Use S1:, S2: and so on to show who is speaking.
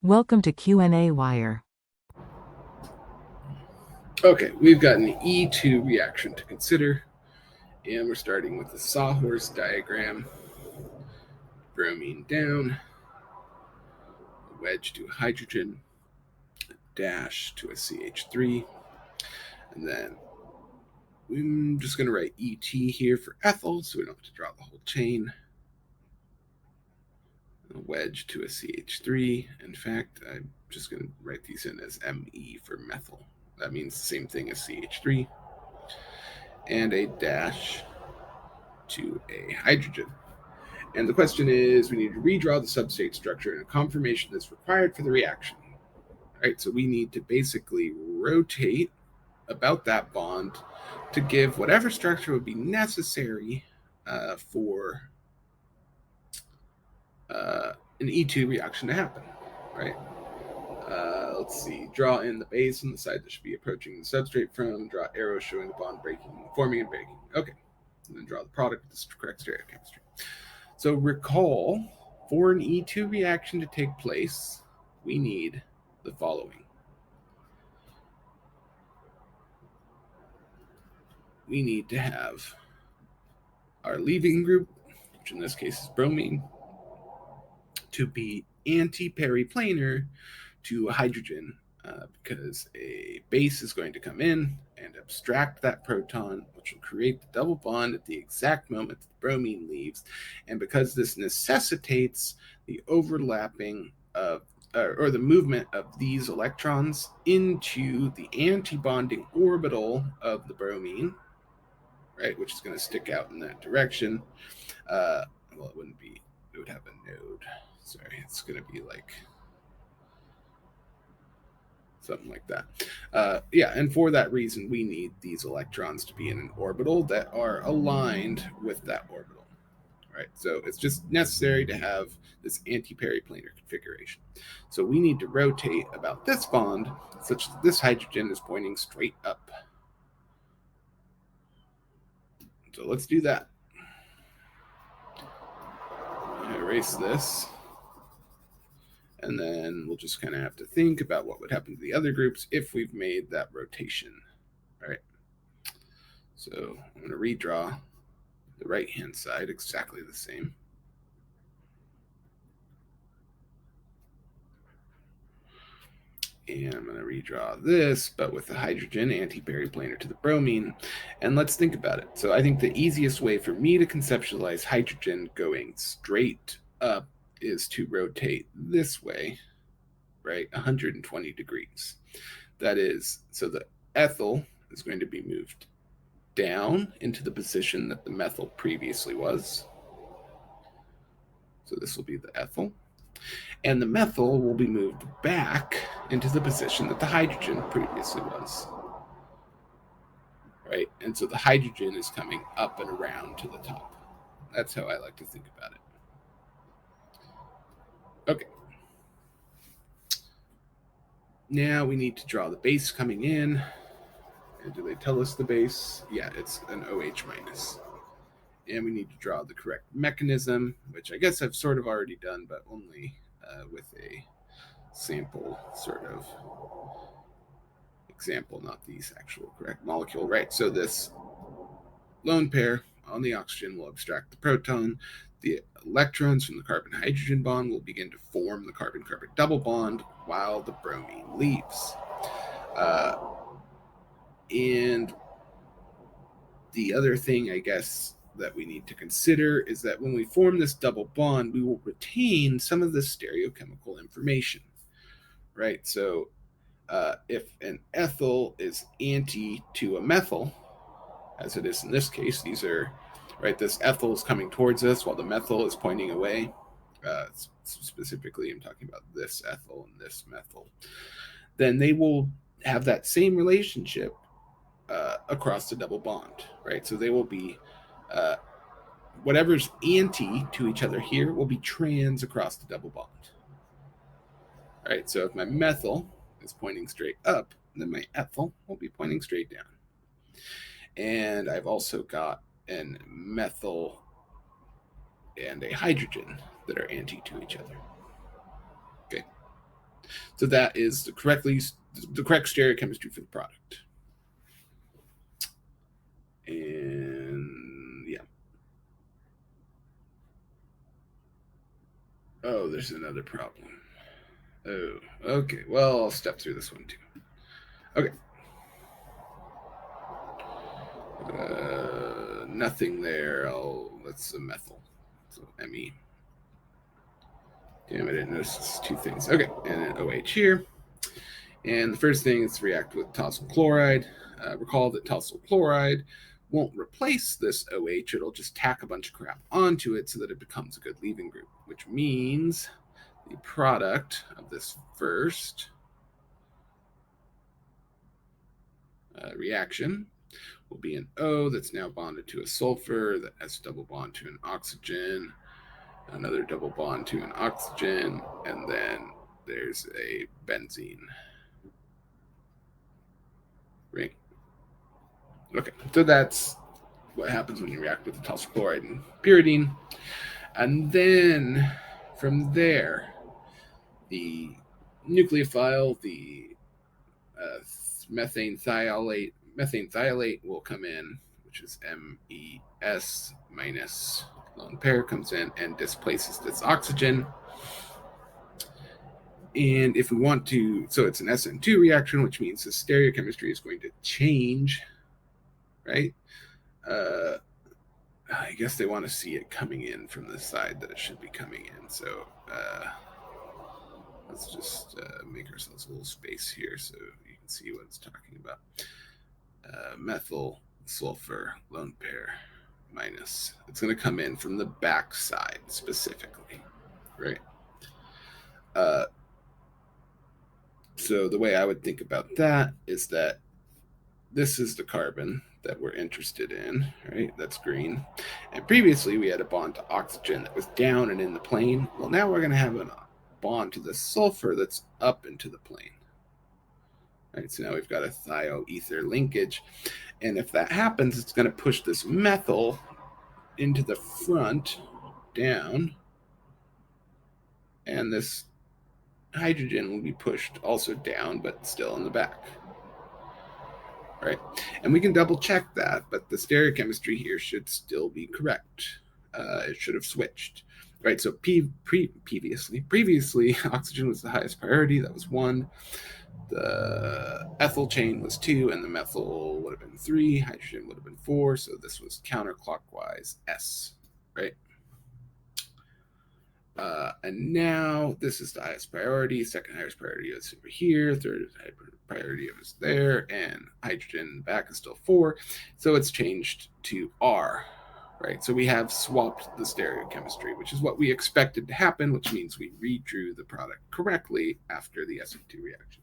S1: Welcome to qnawire.
S2: Okay, we've got an E2 reaction to consider, and we're starting with the sawhorse diagram. Bromine down, a wedge to a hydrogen, a dash to a CH3, and then I'm just going to write ET here for ethyl, so we don't have to draw the whole chain. A wedge to a CH3. In fact, I'm just going to write these in as ME for methyl. That means the same thing as CH3. And a dash to a hydrogen. And the question is, we need to redraw the substrate structure in a conformation that's required for the reaction. All right, so we need to basically rotate about that bond to give whatever structure would be necessary for an E2 reaction to happen, right? Let's see, draw in the base on the side that should be approaching the substrate from, draw arrows showing the bond breaking, forming and breaking. Okay, and then draw the product with the correct stereochemistry. So recall, for an E2 reaction to take place, we need the following. We need to have our leaving group, which in this case is bromine, to be anti-periplanar to a hydrogen because a base is going to come in and abstract that proton, which will create the double bond at the exact moment that the bromine leaves. And because this necessitates the overlapping of or the movement of these electrons into the antibonding orbital of the bromine, right, which is going to stick out in that direction. Well, it wouldn't be, it would have a node. Sorry, it's going to be like something like that. Yeah, and for that reason, we need these electrons to be in an orbital that are aligned with that orbital. Right, so it's just necessary to have this anti-periplanar configuration. So we need to rotate about this bond such that this hydrogen is pointing straight up. So let's do that. Erase this. And then we'll just kind of have to think about what would happen to the other groups if we've made that rotation. All right. So I'm going to redraw the right-hand side exactly the same. And I'm going to redraw this, but with the hydrogen anti-periplanar to the bromine. And let's think about it. So I think the easiest way for me to conceptualize hydrogen going straight up is to rotate this way, right, 120 degrees. That is, so the ethyl is going to be moved down into the position that the methyl previously was. So this will be the ethyl. And the methyl will be moved back into the position that the hydrogen previously was. Right? And so the hydrogen is coming up and around to the top. That's how I like to think about it. Okay. Now we need to draw the base coming in. And do they tell us the base? Yeah, it's an OH minus. And we need to draw the correct mechanism, which I guess I've sort of already done, but only with a sample sort of example, not the actual correct molecule, right? So this lone pair on the oxygen will abstract the proton. The electrons from the carbon-hydrogen bond will begin to form the carbon-carbon double bond while the bromine leaves. And the other thing, I guess, that we need to consider is that when we form this double bond, we will retain some of the stereochemical information, right? So if an ethyl is anti to a methyl, as it is in this case, these are, right, this ethyl is coming towards us while the methyl is pointing away. Specifically, I'm talking about this ethyl and this methyl. Then they will have that same relationship across the double bond, right? So they will be whatever's anti to each other here will be trans across the double bond. Right, so if my methyl is pointing straight up, then my ethyl will be pointing straight down. And I've also got an methyl and a hydrogen that are anti to each other. Okay. So that is the correct stereochemistry for the product. And yeah. Oh, there's another problem. Oh, okay. Well, I'll step through this one too. Okay. Nothing there. That's a methyl. So Me. Damn, I didn't notice two things. Okay, and an OH here. And the first thing is to react with TsCl chloride. Recall that TsCl chloride won't replace this OH. It'll just tack a bunch of crap onto it so that it becomes a good leaving group, which means the product of this first reaction will be an O that's now bonded to a sulfur that has a double bond to an oxygen, another double bond to an oxygen, and then there's a benzene ring. Okay, so that's what happens when you react with the TsCl chloride and pyridine. And then from there, the nucleophile, the methane thiolate will come in, which is MES minus lone pair, comes in and displaces this oxygen. And if we want to, so it's an SN2 reaction, which means the stereochemistry is going to change, right? I guess they want to see it coming in from the side that it should be coming in. So let's just make ourselves a little space here so you can see what it's talking about. Methyl, sulfur, lone pair, minus. It's going to come in from the back side specifically, right? So the way I would think about that is that this is the carbon that we're interested in, right? That's green. And previously we had a bond to oxygen that was down and in the plane. Well, now we're going to have a bond to the sulfur that's up into the plane. Right, so now we've got a thioether linkage. And if that happens, it's going to push this methyl into the front, down, and this hydrogen will be pushed also down, but still in the back. Right, and we can double check that, but the stereochemistry here should still be correct. It should have switched. Right, so previously, oxygen was the highest priority. That was 1. The ethyl chain was 2, and the methyl would have been 3. Hydrogen would have been 4. So this was counterclockwise S, right? And now this is the highest priority. Second highest priority is over here. Third highest priority is there. And hydrogen in the back is still 4. So it's changed to R, right? So we have swapped the stereochemistry, which is what we expected to happen, which means we redrew the product correctly after the SN2 reaction.